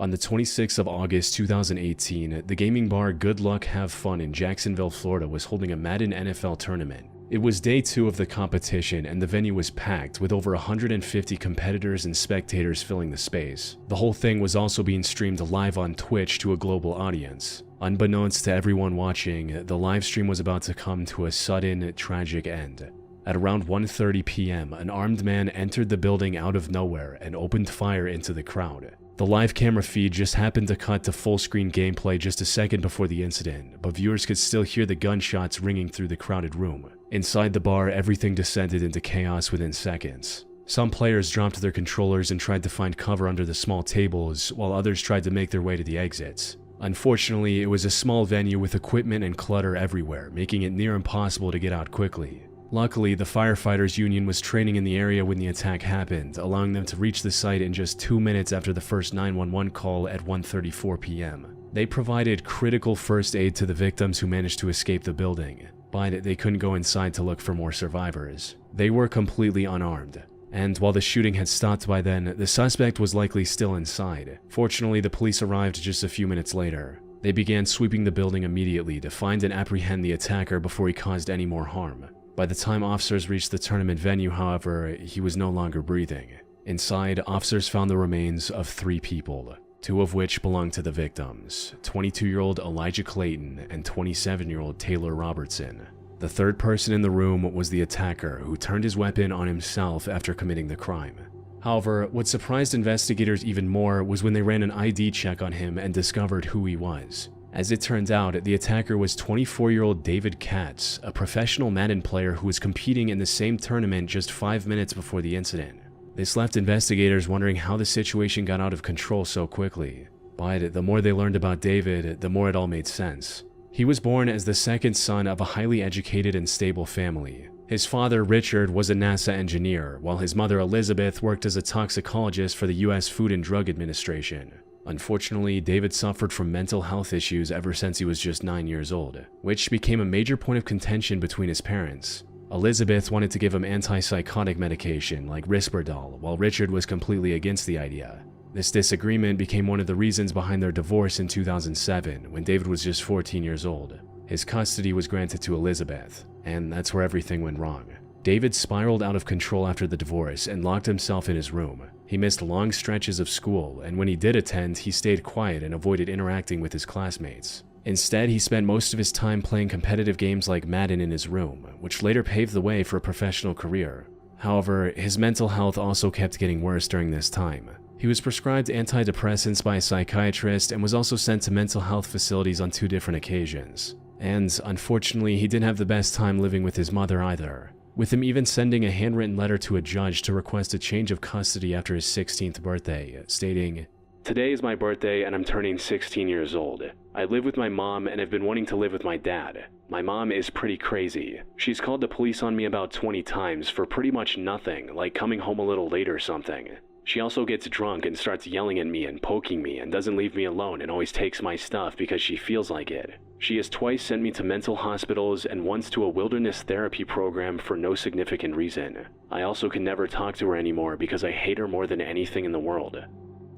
On the 26th of August 2018, the gaming bar Good Luck Have Fun in Jacksonville, Florida was holding a Madden NFL tournament. It was day 2 of the competition and the venue was packed with over 150 competitors and spectators filling the space. The whole thing was also being streamed live on Twitch to a global audience. Unbeknownst to everyone watching, the live stream was about to come to a sudden, tragic end. At around 1:30 p.m., an armed man entered the building out of nowhere and opened fire into the crowd. The live camera feed just happened to cut to full-screen gameplay just a second before the incident, but viewers could still hear the gunshots ringing through the crowded room. Inside the bar, everything descended into chaos within seconds. Some players dropped their controllers and tried to find cover under the small tables, while others tried to make their way to the exits. Unfortunately, it was a small venue with equipment and clutter everywhere, making it near impossible to get out quickly. Luckily, the firefighters union was training in the area when the attack happened, allowing them to reach the site in just 2 minutes after the first 911 call at 1:34 p.m. They provided critical first aid to the victims who managed to escape the building, but they couldn't go inside to look for more survivors. They were completely unarmed, and while the shooting had stopped by then, the suspect was likely still inside. Fortunately, the police arrived just a few minutes later. They began sweeping the building immediately to find and apprehend the attacker before he caused any more harm. By the time officers reached the tournament venue, however, he was no longer breathing. Inside, officers found the remains of 3 people, 2 of which belonged to the victims, 22-year-old Elijah Clayton and 27-year-old Taylor Robertson. The third person in the room was the attacker, who turned his weapon on himself after committing the crime. However, what surprised investigators even more was when they ran an ID check on him and discovered who he was. As it turned out, the attacker was 24-year-old David Katz, a professional Madden player who was competing in the same tournament just 5 minutes before the incident. This left investigators wondering how the situation got out of control so quickly. But the more they learned about David, the more it all made sense. He was born as the second son of a highly educated and stable family. His father, Richard, was a NASA engineer, while his mother, Elizabeth, worked as a toxicologist for the U.S. Food and Drug Administration. Unfortunately, David suffered from mental health issues ever since he was just 9 years old, which became a major point of contention between his parents. Elizabeth wanted to give him antipsychotic medication like Risperdal, while Richard was completely against the idea. This disagreement became one of the reasons behind their divorce in 2007, when David was just 14 years old. His custody was granted to Elizabeth, and that's where everything went wrong. David spiraled out of control after the divorce and locked himself in his room. He missed long stretches of school, and when he did attend, he stayed quiet and avoided interacting with his classmates. Instead, he spent most of his time playing competitive games like Madden in his room, which later paved the way for a professional career. However, his mental health also kept getting worse during this time. He was prescribed antidepressants by a psychiatrist and was also sent to mental health facilities on 2 different occasions. And unfortunately, he didn't have the best time living with his mother either, with him even sending a handwritten letter to a judge to request a change of custody after his 16th birthday, stating, "Today is my birthday and I'm turning 16 years old. I live with my mom and have been wanting to live with my dad. My mom is pretty crazy. She's called the police on me about 20 times for pretty much nothing, like coming home a little late or something. She also gets drunk and starts yelling at me and poking me and doesn't leave me alone and always takes my stuff because she feels like it. She has twice sent me to mental hospitals and once to a wilderness therapy program for no significant reason. I also can never talk to her anymore because I hate her more than anything in the world."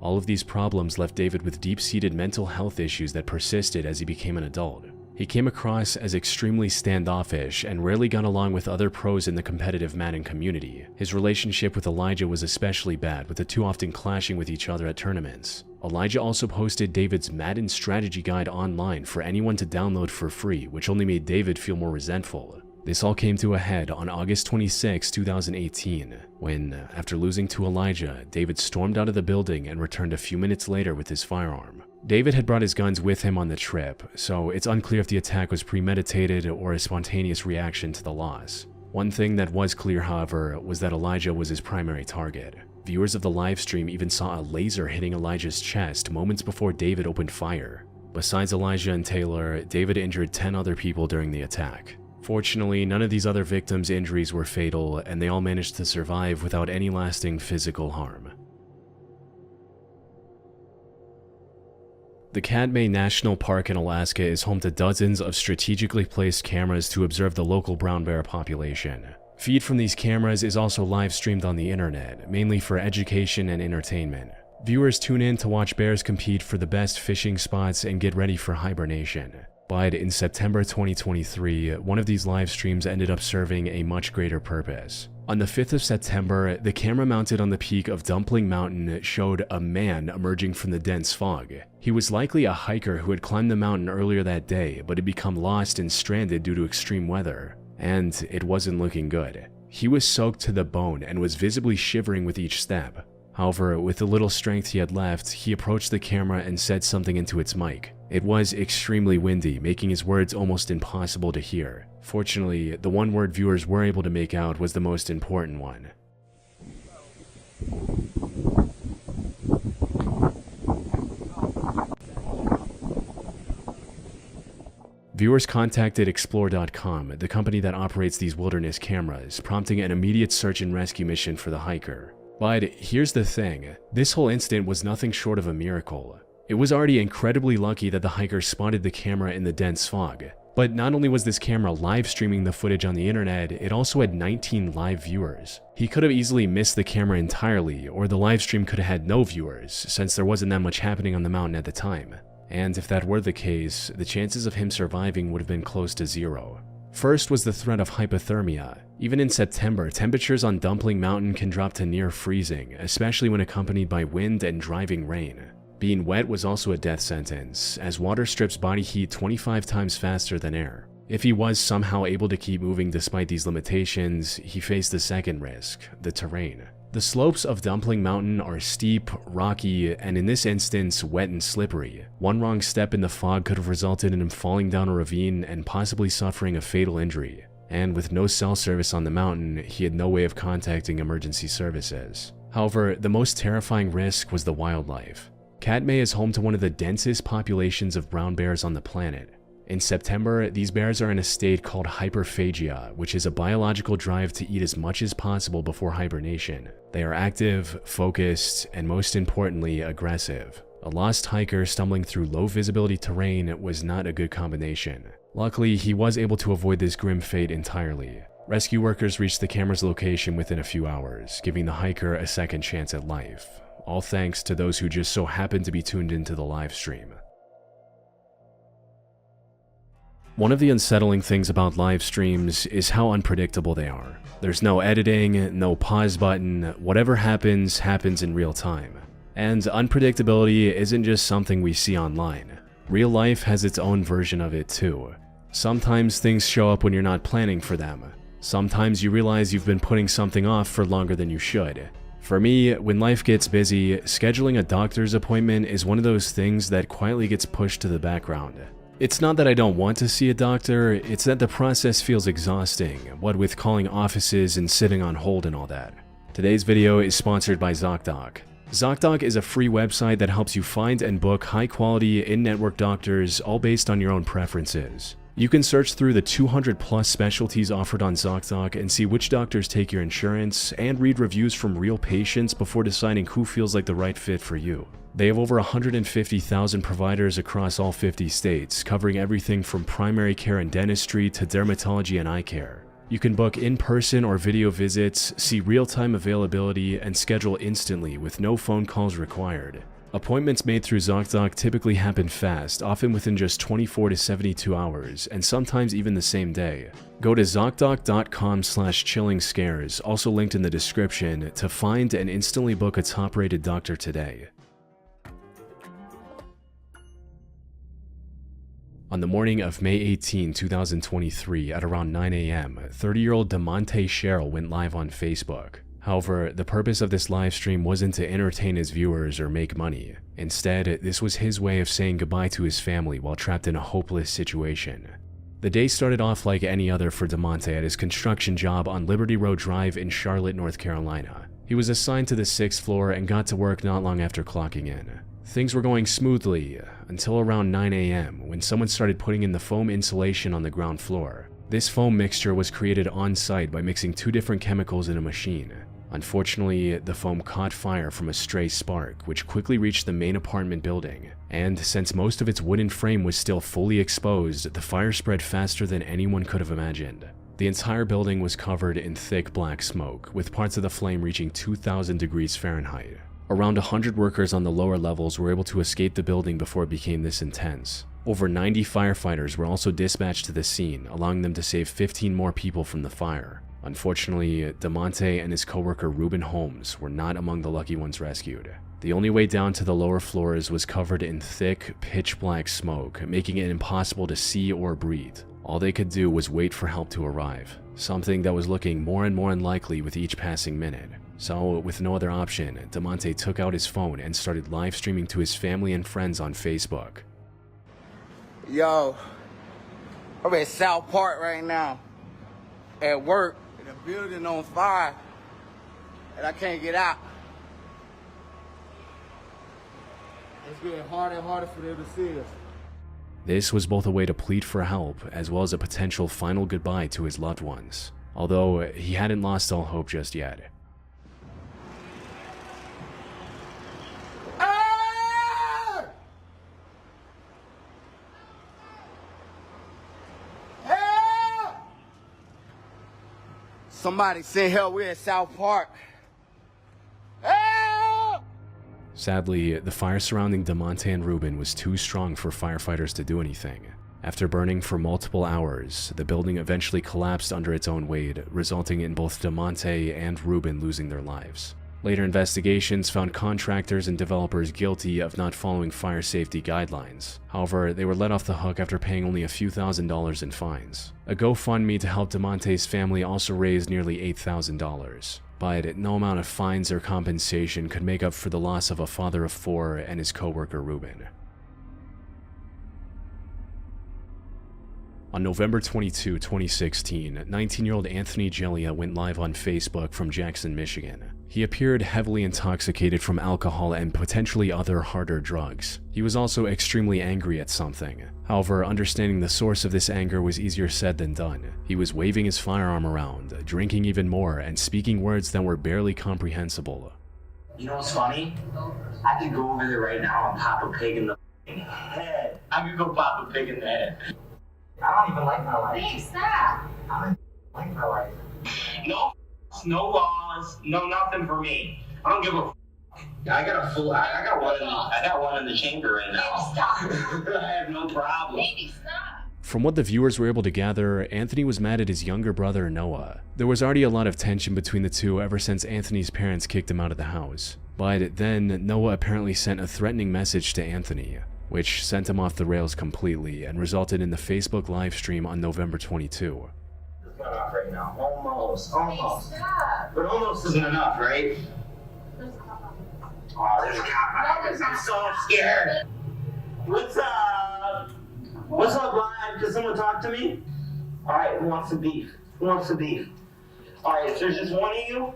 All of these problems left David with deep-seated mental health issues that persisted as he became an adult. He came across as extremely standoffish and rarely got along with other pros in the competitive Madden community. His relationship with Elijah was especially bad, with the 2 often clashing with each other at tournaments. Elijah also posted David's Madden strategy guide online for anyone to download for free, which only made David feel more resentful. This all came to a head on August 26, 2018, when, after losing to Elijah, David stormed out of the building and returned a few minutes later with his firearm. David had brought his guns with him on the trip, so it's unclear if the attack was premeditated or a spontaneous reaction to the loss. One thing that was clear, however, was that Elijah was his primary target. Viewers of the live stream even saw a laser hitting Elijah's chest moments before David opened fire. Besides Elijah and Taylor, David injured 10 other people during the attack. Fortunately, none of these other victims' injuries were fatal, and they all managed to survive without any lasting physical harm. The Katmai National Park in Alaska is home to dozens of strategically placed cameras to observe the local brown bear population. Feed from these cameras is also live streamed on the internet, mainly for education and entertainment. Viewers tune in to watch bears compete for the best fishing spots and get ready for hibernation. But in September 2023, one of these live streams ended up serving a much greater purpose. On the 5th of September, the camera mounted on the peak of Dumpling Mountain showed a man emerging from the dense fog. He was likely a hiker who had climbed the mountain earlier that day, but had become lost and stranded due to extreme weather. And it wasn't looking good. He was soaked to the bone and was visibly shivering with each step. However, with the little strength he had left, he approached the camera and said something into its mic. It was extremely windy, making his words almost impossible to hear. Fortunately, the one word viewers were able to make out was the most important one. Viewers contacted Explore.com, the company that operates these wilderness cameras, prompting an immediate search and rescue mission for the hiker. But here's the thing, this whole incident was nothing short of a miracle. It was already incredibly lucky that the hiker spotted the camera in the dense fog. But not only was this camera live streaming the footage on the internet, it also had 19 live viewers. He could have easily missed the camera entirely, or the live stream could have had no viewers, since there wasn't that much happening on the mountain at the time. And if that were the case, the chances of him surviving would have been close to zero. First was the threat of hypothermia. Even in September, temperatures on Dumpling Mountain can drop to near freezing, especially when accompanied by wind and driving rain. Being wet was also a death sentence, as water strips body heat 25 times faster than air. If he was somehow able to keep moving despite these limitations, he faced the second risk, the terrain. The slopes of Dumpling Mountain are steep, rocky, and in this instance, wet and slippery. One wrong step in the fog could have resulted in him falling down a ravine and possibly suffering a fatal injury. And with no cell service on the mountain, he had no way of contacting emergency services. However, the most terrifying risk was the wildlife. Katmai is home to one of the densest populations of brown bears on the planet. In September, these bears are in a state called hyperphagia, which is a biological drive to eat as much as possible before hibernation. They are active, focused, and most importantly, aggressive. A lost hiker stumbling through low visibility terrain was not a good combination. Luckily, he was able to avoid this grim fate entirely. Rescue workers reached the camera's location within a few hours, giving the hiker a second chance at life. All thanks to those who just so happened to be tuned into the live stream. One of the unsettling things about live streams is how unpredictable they are. There's no editing, no pause button, whatever happens, happens in real time. And unpredictability isn't just something we see online. Real life has its own version of it too. Sometimes things show up when you're not planning for them. Sometimes you realize you've been putting something off for longer than you should. For me, when life gets busy, scheduling a doctor's appointment is one of those things that quietly gets pushed to the background. It's not that I don't want to see a doctor, it's that the process feels exhausting, what with calling offices and sitting on hold and all that. Today's video is sponsored by ZocDoc. ZocDoc is a free website that helps you find and book high-quality, in-network doctors, all based on your own preferences. You can search through the 200+ specialties offered on ZocDoc and see which doctors take your insurance, and read reviews from real patients before deciding who feels like the right fit for you. They have over 150,000 providers across all 50 states, covering everything from primary care and dentistry to dermatology and eye care. You can book in-person or video visits, see real-time availability, and schedule instantly with no phone calls required. Appointments made through ZocDoc typically happen fast, often within just 24 to 72 hours, and sometimes even the same day. Go to ZocDoc.com/chillingscares, also linked in the description, to find and instantly book a top-rated doctor today. On the morning of May 18, 2023, at around 9 a.m., 30-year-old DeMonte Sherrill went live on Facebook. However, the purpose of this live stream wasn't to entertain his viewers or make money. Instead, this was his way of saying goodbye to his family while trapped in a hopeless situation. The day started off like any other for DeMonte at his construction job on Liberty Road Drive in Charlotte, North Carolina. He was assigned to the 6th floor and got to work not long after clocking in. Things were going smoothly until around 9 a.m. when someone started putting in the foam insulation on the ground floor. This foam mixture was created on-site by mixing two different chemicals in a machine. Unfortunately, the foam caught fire from a stray spark, which quickly reached the main apartment building. And since most of its wooden frame was still fully exposed, the fire spread faster than anyone could have imagined. The entire building was covered in thick black smoke, with parts of the flame reaching 2,000 degrees Fahrenheit. Around 100 workers on the lower levels were able to escape the building before it became this intense. Over 90 firefighters were also dispatched to the scene, allowing them to save 15 more people from the fire. Unfortunately, DeMonte and his coworker Ruben Holmes were not among the lucky ones rescued. The only way down to the lower floors was covered in thick, pitch-black smoke, making it impossible to see or breathe. All they could do was wait for help to arrive, something that was looking more and more unlikely with each passing minute. So, with no other option, DeMonte took out his phone and started live streaming to his family and friends on Facebook. Yo, I'm at South Park right now, at work, and the building on fire, and I can't get out. It's getting harder and harder for them to see us. This was both a way to plead for help, as well as a potential final goodbye to his loved ones, although he hadn't lost all hope just yet. Somebody send help. We're at South Park. Help! Sadly, the fire surrounding DeMonte and Ruben was too strong for firefighters to do anything. After burning for multiple hours, the building eventually collapsed under its own weight, resulting in both DeMonte and Ruben losing their lives. Later investigations found contractors and developers guilty of not following fire safety guidelines. However, they were let off the hook after paying only a few $1,000s in fines. A GoFundMe to help DeMonte's family also raised nearly $8,000. But no amount of fines or compensation could make up for the loss of a father of 4 and his co-worker Ruben. On November 22, 2016, 19-year-old Anthony Gillia went live on Facebook from Jackson, Michigan. He appeared heavily intoxicated from alcohol and potentially other harder drugs. He was also extremely angry at something. However, understanding the source of this anger was easier said than done. He was waving his firearm around, drinking even more, and speaking words that were barely comprehensible. You know what's funny? I could go over there right now and pop a pig in the head. I could go pop a pig in the head. I don't even like my life. Hey, stop! I don't like my life. No laws, no nothing for me. I don't give a. I got one in the chamber right now. Stop! I have no problem. Baby, stop! From what the viewers were able to gather, Anthony was mad at his younger brother Noah. There was already a lot of tension between the two ever since Anthony's parents kicked him out of the house. But then Noah apparently sent a threatening message to Anthony, which sent him off the rails completely and resulted in the Facebook live stream on November 22. It's not off right now. Almost. Stop! But almost isn't enough, right? There's a cop on. Oh, there's a cop on. I'm so scared. What's up? What's up, Live? Can someone talk to me? Alright, who wants some beef? Alright, if there's just one of you,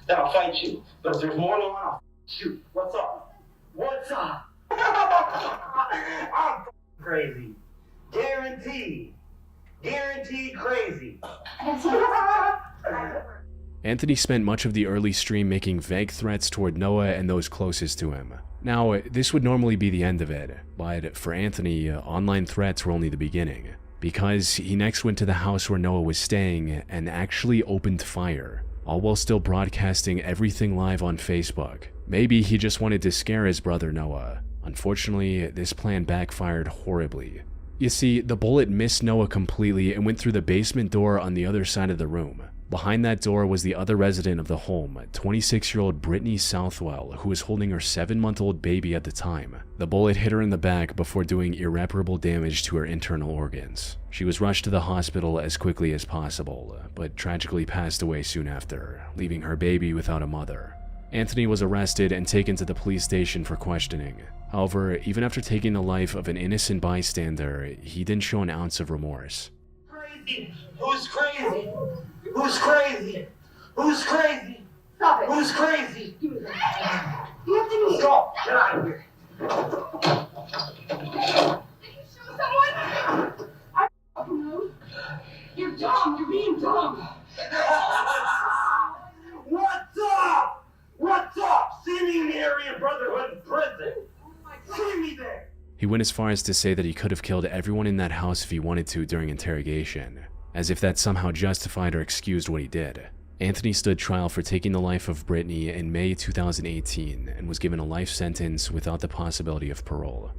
then I'll fight you. But if there's more than one, I'll shoot. What's up? I'm crazy. Guaranteed crazy. Anthony spent much of the early stream making vague threats toward Noah and those closest to him. Now, this would normally be the end of it, but for Anthony, online threats were only the beginning, because he next went to the house where Noah was staying and actually opened fire, all while still broadcasting everything live on Facebook. Maybe he just wanted to scare his brother Noah. Unfortunately, this plan backfired horribly. You see, the bullet missed Noah completely and went through the basement door on the other side of the room. Behind that door was the other resident of the home, 26-year-old Brittany Southwell, who was holding her 7-month-old baby at the time. The bullet hit her in the back before doing irreparable damage to her internal organs. She was rushed to the hospital as quickly as possible, but tragically passed away soon after, leaving her baby without a mother. Anthony was arrested and taken to the police station for questioning. However, even after taking the life of an innocent bystander, he didn't show an ounce of remorse. Crazy? Who's crazy? Who's crazy? Who's crazy? Stop it! Who's crazy? Give me that. You have to be. Stop! Get out of here. Did you shoot someone? I don't know. You're dumb. You're being dumb. What's up? What's up? See me in the Aryan Brotherhood in prison. Oh my God. See me there. He went as far as to say that he could have killed everyone in that house if he wanted to during interrogation, as if that somehow justified or excused what he did. Anthony stood trial for taking the life of Brittany in May 2018 and was given a life sentence without the possibility of parole.